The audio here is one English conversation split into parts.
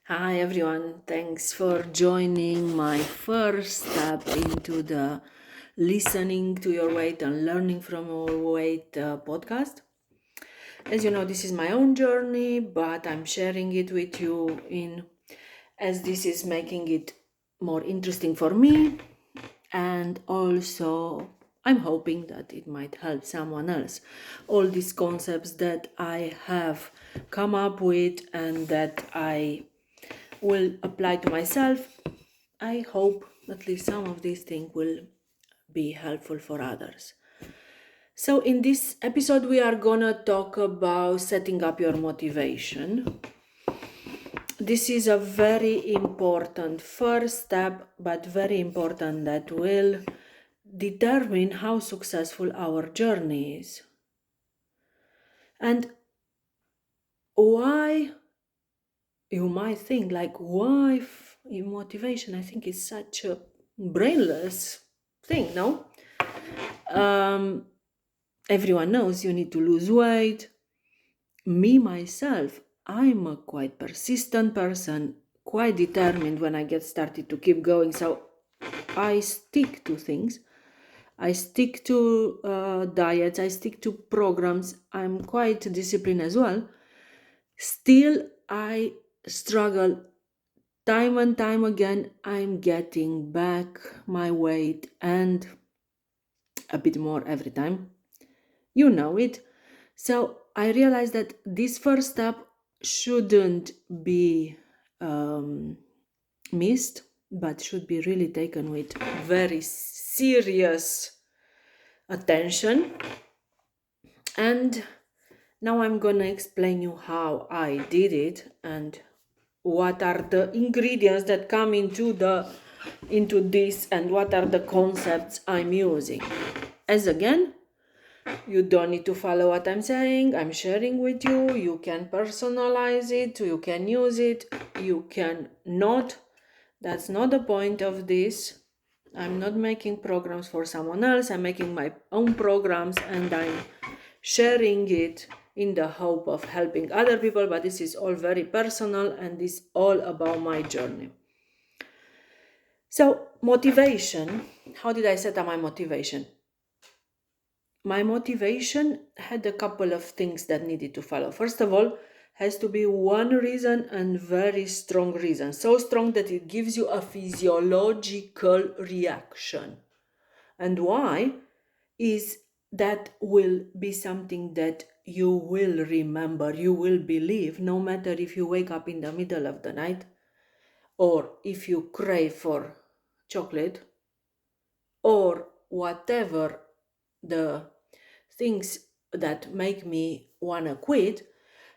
Hi everyone, thanks for joining my first step into the listening to your weight and learning from your weight podcast. As you know, this is my own journey, but I'm sharing it with you in as this is making it more interesting for me, and also I'm hoping that it might help someone else. All these concepts that I have come up with and that I will apply to myself, I hope at least some of these things will be helpful for others. So, in this episode, we are gonna talk about setting up your motivation. This is a very important first step, but very important that will determine how successful our journey is. And why you might think, like, why motivation? I think is such a brainless thing, no? Um, Everyone knows you need to lose weight. Me, myself, I'm a quite persistent person, quite determined when I get started to keep going. So I stick to things. I stick to diets. I stick to programs. I'm quite disciplined as well. Still, I struggle time and time again. I'm getting back my weight and a bit more every time. You know it. So I realized that this first step shouldn't be missed, but should be really taken with very serious attention. And now I'm gonna explain you how I did it and what are the ingredients that come into this and what are the concepts I'm using. As again, you don't need to follow what I'm saying. I'm sharing with you. You can personalize it. You can use it. You can not. That's not the point of this. I'm not making programs for someone else. I'm making my own programs and I'm sharing it in the hope of helping other people. But this is all very personal and this is all about my journey. So, motivation. How did I set up my motivation? My motivation had a couple of things that needed to follow. First of all, has to be one reason and very strong reason. So strong that it gives you a physiological reaction. And why is that will be something that you will remember, you will believe, no matter if you wake up in the middle of the night or if you crave for chocolate or whatever the things that make me wanna quit.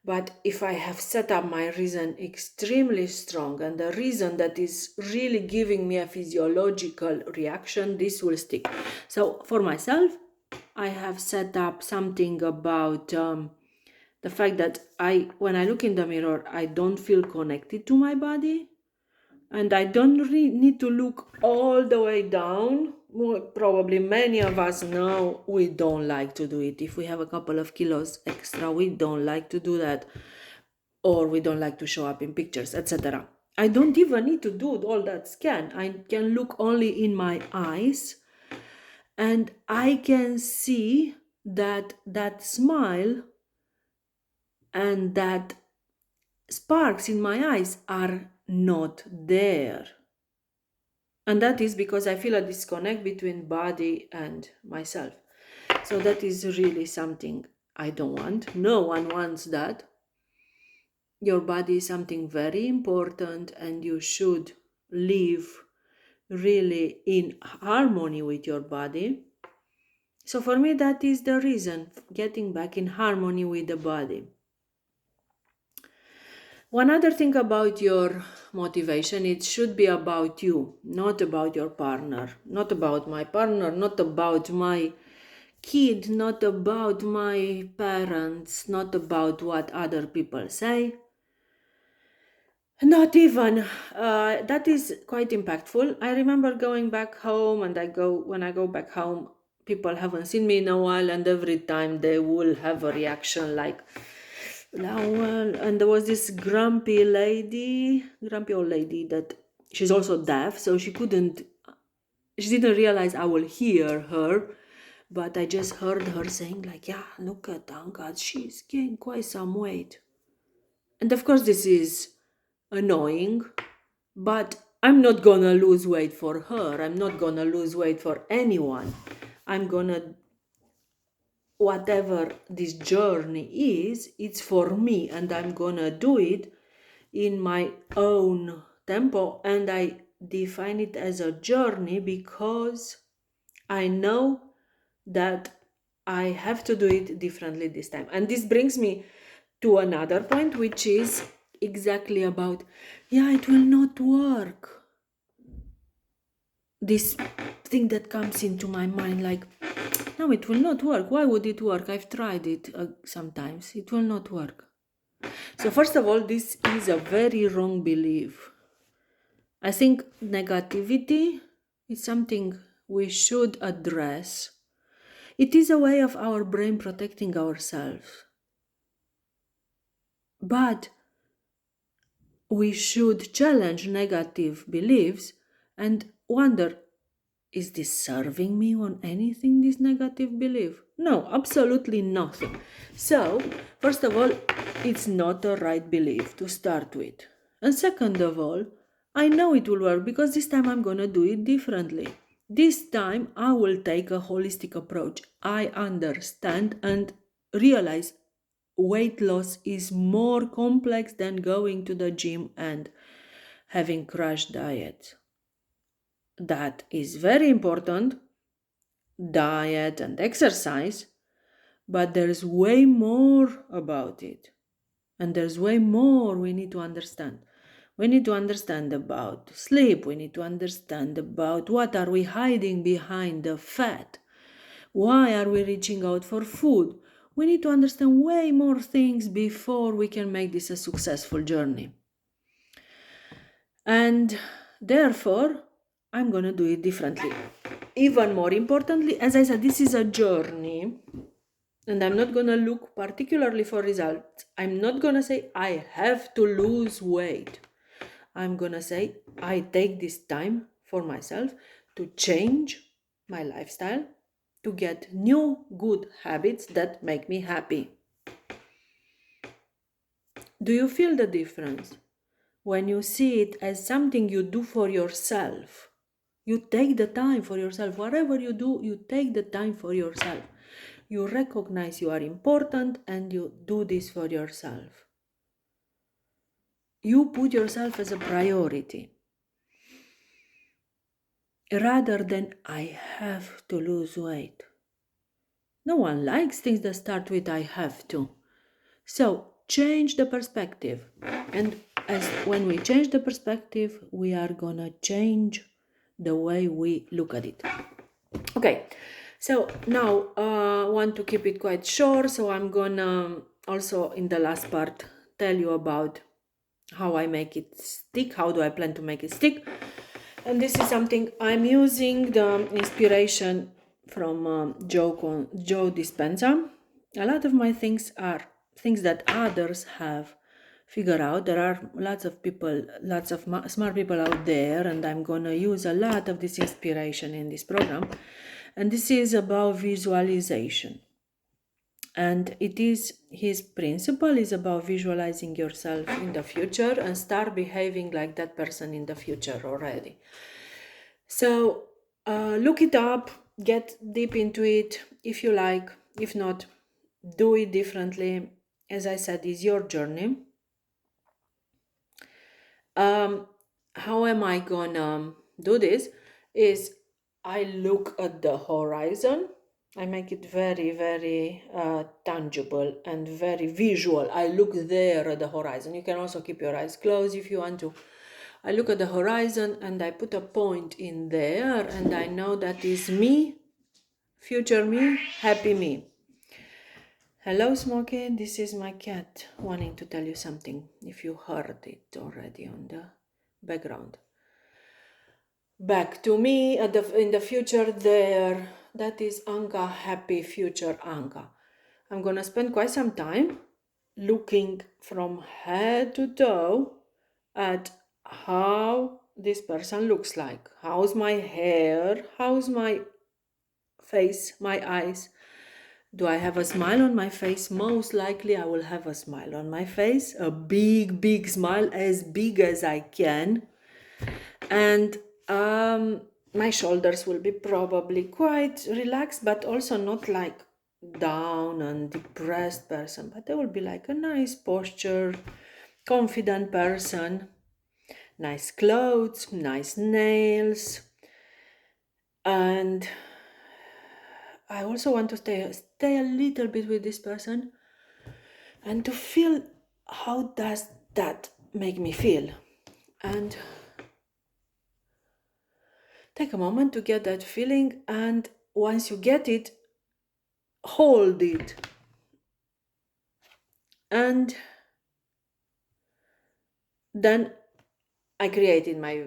But if I have set up my reason extremely strong and the reason that is really giving me a physiological reaction, this will stick. So for myself, I have set up something about the fact that when I look in the mirror, I don't feel connected to my body and I don't really need to look all the way down. Probably many of us know we don't like to do it. If we have a couple of kilos extra, we don't like to do that, or we don't like to show up in pictures, etc. I don't even need to do all that scan. I can look only in my eyes, and I can see that smile and that sparks in my eyes are not there. And that is because I feel a disconnect between body and myself. So that is really something I don't want. No one wants that. Your body is something very important and you should live really in harmony with your body. So for me, that is the reason, getting back in harmony with the body. One other thing about your motivation, it should be about you, not about your partner, not about my partner, not about my kid, not about my parents, not about what other people say. Not even. That is quite impactful. I remember going back home, and when I go back home, people haven't seen me in a while, and every time they will have a reaction like, And there was this grumpy old lady that she's also deaf, so she didn't realize I will hear her, but I just heard her saying like, yeah, look at Anka, she's gained quite some weight. And of course this is annoying, but I'm not gonna lose weight for her. I'm not gonna lose weight for anyone. I'm gonna, whatever this journey is, it's for me, and I'm gonna do it in my own tempo. And I define it as a journey because I know that I have to do it differently this time. And this brings me to another point, which is exactly about, yeah, it will not work. This thing that comes into my mind, like, no, it will not work. Why would it work? I've tried it sometimes. It will not work. So first of all, this is a very wrong belief. I think negativity is something we should address. It is a way of our brain protecting ourselves. But we should challenge negative beliefs and wonder, is this serving me on anything, this negative belief? No, absolutely nothing. So, first of all, it's not a right belief to start with. And second of all, I know it will work because this time I'm going to do it differently. This time I will take a holistic approach. I understand and realize weight loss is more complex than going to the gym and having crash diets. That is very important, diet and exercise, but there's way more about it. And there's way more we need to understand. We need to understand about sleep. We need to understand about what are we hiding behind the fat. Why are we reaching out for food? We need to understand way more things before we can make this a successful journey. And therefore, I'm going to do it differently. Even more importantly, as I said, this is a journey, and I'm not going to look particularly for results. I'm not going to say I have to lose weight. I'm going to say I take this time for myself to change my lifestyle, to get new good habits that make me happy. Do you feel the difference? When you see it as something you do for yourself, you take the time for yourself. Whatever you do, you take the time for yourself. You recognize you are important and you do this for yourself. You put yourself as a priority. Rather than I have to lose weight. No one likes things that start with I have to. So change the perspective. And as when we change the perspective, we are gonna change the way we look at it. Okay, so now I want to keep it quite short, so I'm gonna also in the last part tell you about how I make it stick, how do I plan to make it stick. And this is something I'm using the inspiration from Joe Dispenza. A lot of my things are things that others have figured out. There are lots of people, lots of smart people out there, and I'm gonna use a lot of this inspiration in this program. And this is about visualization. And it is his principle is about visualizing yourself in the future and start behaving like that person in the future already. So look it up, get deep into it if you like. If not, do it differently. As I said, is your journey. How am I gonna do this? Is I look at the horizon. I make it very, very tangible and very visual. I look there at the horizon. You can also keep your eyes closed if you want to. I look at the horizon and I put a point in there, and I know that is me, future me, happy me. Hello, Smokey. This is my cat wanting to tell you something, if you heard it already on the background. Back to me in the future there. That is Anka, happy future Anka. I'm gonna spend quite some time looking from head to toe at how this person looks like. How's my hair? How's my face, my eyes? Do I have a smile on my face? Most likely I will have a smile on my face, a big, big smile, as big as I can. And my shoulders will be probably quite relaxed, but also not like down and depressed person, but they will be like a nice posture, confident person, nice clothes, nice nails. And I also want to stay a little bit with this person and to feel how does that make me feel. And take a moment to get that feeling, and once you get it, hold it. And then I created my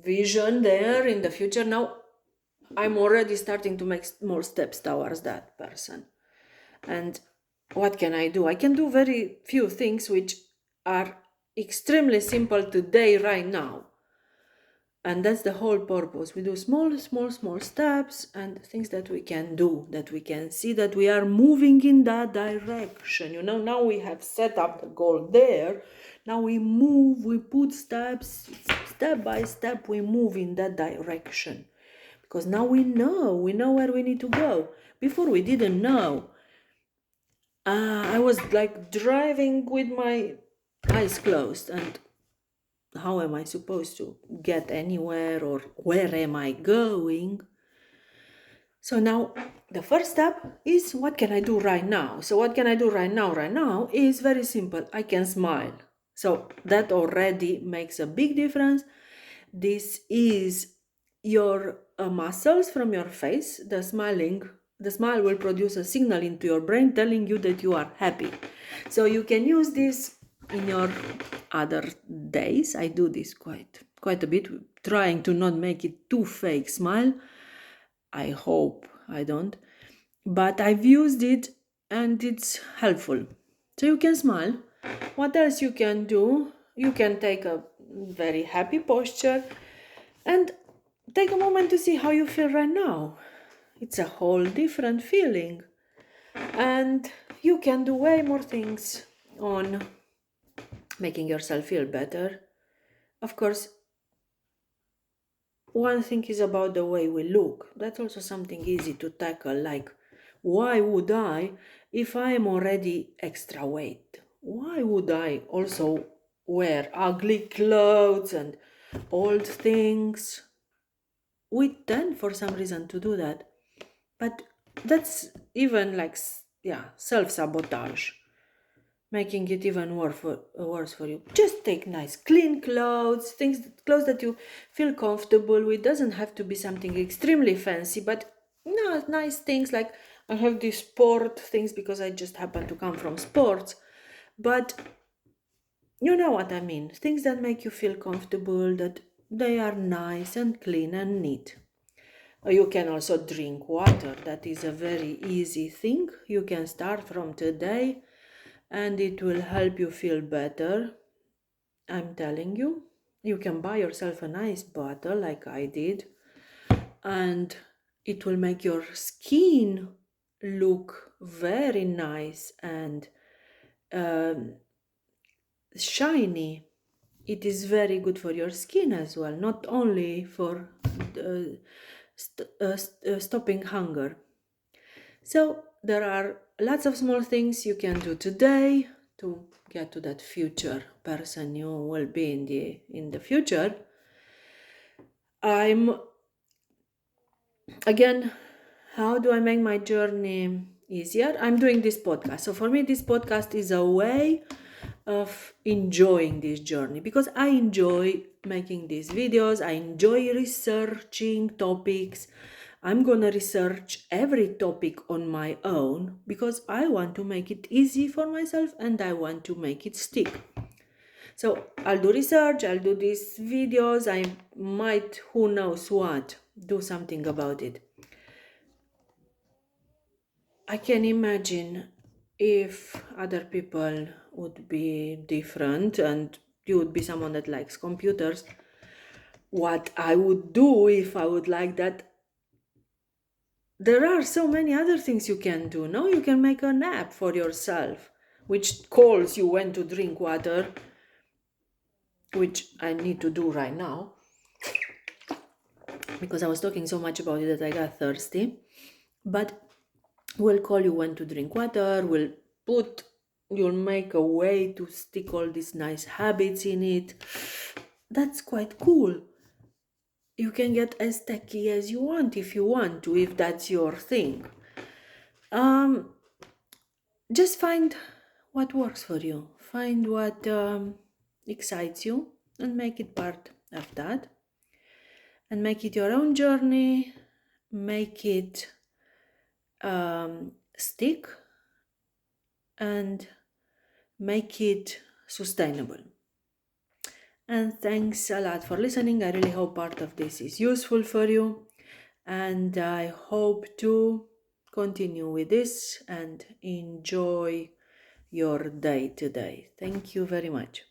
vision there in the future. Now I'm already starting to make more steps towards that person. And what can I do? I can do very few things which are extremely simple today, right now. And that's the whole purpose. We do small steps and things that we can do, that we can see that we are moving in that direction. Now we have set up the goal there. Now we move, we put steps, step by step, we move in that direction. Because now we know where we need to go. Before we didn't know. I was like driving with my eyes closed, and how am I supposed to get anywhere, or where am I going? So now the first step is, what can I do right now? So what can I do right now? Right now is very simple. I can smile. So that already makes a big difference. This is your muscles from your face. The smile will produce a signal into your brain telling you that you are happy. So you can use this in your other days. I do this quite a bit, trying to not make it too fake smile. I hope I don't. But I've used it and it's helpful. So you can smile. What else you can do? You can take a very happy posture and take a moment to see how you feel right now. It's a whole different feeling. And you can do way more things on making yourself feel better. Of course, one thing is about the way we look. That's also something easy to tackle, like, why would I, if I am already extra weight, why would I also wear ugly clothes and old things? We tend for some reason to do that. But that's even like, self-sabotage, making it even worse for you. Just take nice clean clothes, clothes that you feel comfortable with. Doesn't have to be something extremely fancy, but no, nice things. Like, I have these sport things because I just happen to come from sports, but you know what I mean. Things that make you feel comfortable, that they are nice and clean and neat. You can also drink water. That is a very easy thing. You can start from today and it will help you feel better. I'm telling you. You can buy yourself a nice bottle like I did, and it will make your skin look very nice and shiny. It is very good for your skin as well, not only for stopping hunger. So there are lots of small things you can do today to get to that future person you will be in the future. Again, how do I make my journey easier? I'm doing this podcast. So for me, this podcast is a way of enjoying this journey, because I enjoy making these videos. I enjoy researching topics. I'm gonna research every topic on my own because I want to make it easy for myself and I want to make it stick. So I'll do research, I'll do these videos, I might, who knows what, do something about it. I can imagine if other people would be different and you would be someone that likes computers, what I would do if I would like that, there are so many other things you can do. Now you can make an app for yourself which calls you when to drink water, which I need to do right now because I was talking so much about it that I got thirsty. But we'll call you when to drink water, you'll make a way to stick all these nice habits in it. That's quite cool. You can get as techy as you want if you want to, if that's your thing. Just find what works for you. Find what excites you and make it part of that. And make it your own journey. Make it stick and make it sustainable. And thanks a lot for listening. I really hope part of this is useful for you. And I hope to continue with this and enjoy your day today. Thank you very much.